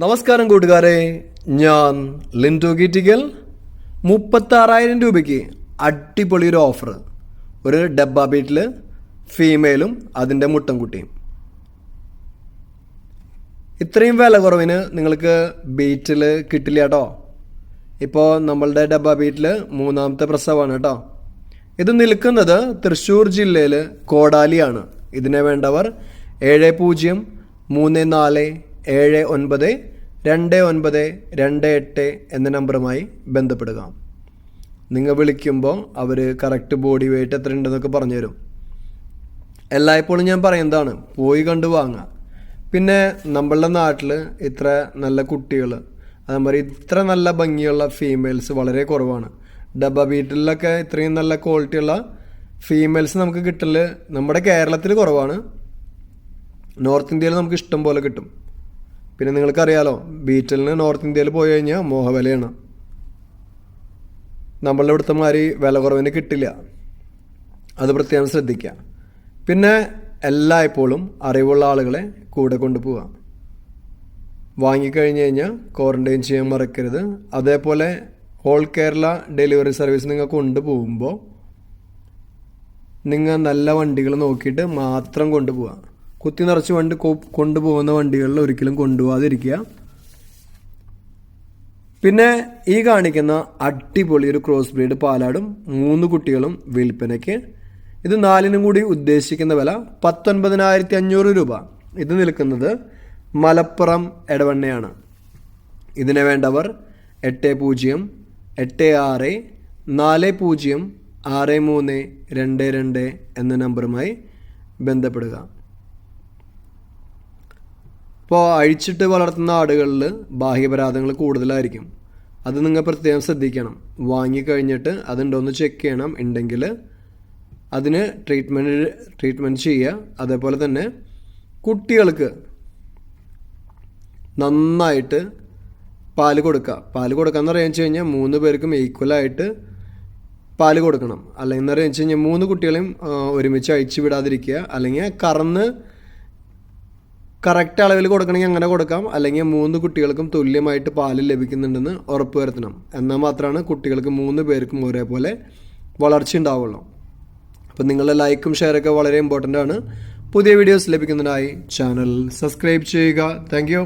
നമസ്കാരം കൂട്ടുകാരെ, ഞാൻ ലിൻഡോ ഗീറ്റിക്കൽ. 36,000 രൂപയ്ക്ക് അടിപൊളി ഒരു ഓഫർ. ഒരു ഡബ്ബ ബീറ്റിൽ ഫീമെയിലും അതിൻ്റെ മുട്ടൻകുട്ടിയും. ഇത്രയും വില കുറവിന് നിങ്ങൾക്ക് ബീറ്റിൽ കിട്ടില്ല കേട്ടോ. ഇപ്പോൾ നമ്മളുടെ ഡബ്ബ ബീറ്റിൽ 3ാമത്തെ പ്രസവമാണ് കേട്ടോ. ഇത് നിൽക്കുന്നത് തൃശ്ശൂർ ജില്ലയിൽ കോടാലിയാണ്. ഇതിനെ വേണ്ടവർ 7034792928 എന്ന നമ്പറുമായി ബന്ധപ്പെടുക. നിങ്ങൾ വിളിക്കുമ്പോൾ അവർ കറക്റ്റ് ബോഡി വെയ്റ്റ് എത്ര ഉണ്ടെന്നൊക്കെ പറഞ്ഞു തരും. എല്ലായ്പ്പോഴും ഞാൻ പറയുന്നതാണ്, പോയി കണ്ടു വാങ്ങുക. പിന്നെ നമ്മളുടെ നാട്ടിൽ ഇത്ര നല്ല കുട്ടികൾ, അതേമാതിരി ഇത്ര നല്ല ഭംഗിയുള്ള ഫീമെയിൽസ് വളരെ കുറവാണ്. ഡബ്ബ ബീറ്റിലൊക്കെ ഇത്രയും നല്ല ക്വാളിറ്റിയുള്ള ഫീമെയിൽസ് നമുക്ക് കിട്ടൽ നമ്മുടെ കേരളത്തിൽ കുറവാണ്. നോർത്ത് ഇന്ത്യയിൽ നമുക്ക് ഇഷ്ടം പോലെ കിട്ടും. പിന്നെ നിങ്ങൾക്കറിയാലോ, ബീറ്റലിന് നോർത്ത് ഇന്ത്യയിൽ പോയി കഴിഞ്ഞാൽ മോഹവിലയാണ്. നമ്മളുടെ ഇവിടുത്തെ മാതിരി വില കുറവിന് കിട്ടില്ല. അത് പ്രത്യേകം ശ്രദ്ധിക്കുക. പിന്നെ എല്ലായ്പ്പോഴും അറിവുള്ള ആളുകളെ കൂടെ കൊണ്ടുപോവുക. വാങ്ങിക്കഴിഞ്ഞ് കഴിഞ്ഞാൽ ക്വാറൻറ്റൈൻ ചെയ്യാൻ മറക്കരുത്. അതേപോലെ ഓൾ കേരള ഡെലിവറി സർവീസ് നിങ്ങൾ കൊണ്ടുപോകുമ്പോൾ നിങ്ങൾ നല്ല വണ്ടികൾ നോക്കിയിട്ട് മാത്രം കൊണ്ടുപോവുക. കുത്തി നിറച്ച് വണ്ടി കൊണ്ടുപോകുന്ന വണ്ടികളിൽ ഒരിക്കലും കൊണ്ടുപോകാതിരിക്കുക. പിന്നെ ഈ കാണിക്കുന്ന അടിപൊളി ഒരു ക്രോസ് ബ്രീഡ് പാലാടും 3 കുട്ടികളും വിൽപ്പനയ്ക്ക്. ഇത് 4നും കൂടി ഉദ്ദേശിക്കുന്ന വില 19,500 രൂപ. ഇത് നിൽക്കുന്നത് മലപ്പുറം എടവണ്ണയാണ്. ഇതിനെ വേണ്ടവർ 8046406322 എന്ന നമ്പറുമായി ബന്ധപ്പെടുക. ഇപ്പോൾ അഴിച്ചിട്ട് വളർത്തുന്ന ആടുകളിൽ ബാഹ്യപരാധങ്ങൾ കൂടുതലായിരിക്കും. അത് നിങ്ങൾ പ്രത്യേകം ശ്രദ്ധിക്കണം. വാങ്ങിക്കഴിഞ്ഞിട്ട് അതുണ്ടോയെന്ന് ചെക്ക് ചെയ്യണം. ഉണ്ടെങ്കിൽ അതിന് ട്രീറ്റ്മെൻറ്റ് ചെയ്യുക. അതേപോലെ തന്നെ കുട്ടികൾക്ക് നന്നായിട്ട് പാല് കൊടുക്കുക. പാല് കൊടുക്കാമെന്ന് അറിയാമെന്ന് വെച്ച് കഴിഞ്ഞാൽ 3 പേർക്കും ഈക്വലായിട്ട് പാല് കൊടുക്കണം. അല്ലെങ്കിൽ എന്ന് അറിയാമെന്ന് വെച്ച് കഴിഞ്ഞാൽ 3 കുട്ടികളെയും ഒരുമിച്ച് അഴിച്ചു വിടാതിരിക്കുക. അല്ലെങ്കിൽ കറന്ന് കറക്റ്റ് അളവിൽ കൊടുക്കണമെങ്കിൽ അങ്ങനെ കൊടുക്കാം. അല്ലെങ്കിൽ 3 കുട്ടികൾക്കും തുല്യമായിട്ട് പാല് ലഭിക്കുന്നുണ്ടെന്ന് ഉറപ്പ് വരുത്തണം. എന്നാൽ മാത്രമാണ് കുട്ടികൾക്ക് 3 പേർക്കും ഒരേപോലെ വളർച്ച ഉണ്ടാവുള്ളൂ. അപ്പം നിങ്ങളുടെ ലൈക്കും ഷെയറൊക്കെ വളരെ ഇമ്പോർട്ടൻ്റ് ആണ്. പുതിയ വീഡിയോസ് ലഭിക്കുന്നതിനായി ചാനൽ സബ്സ്ക്രൈബ് ചെയ്യുക. Thank you.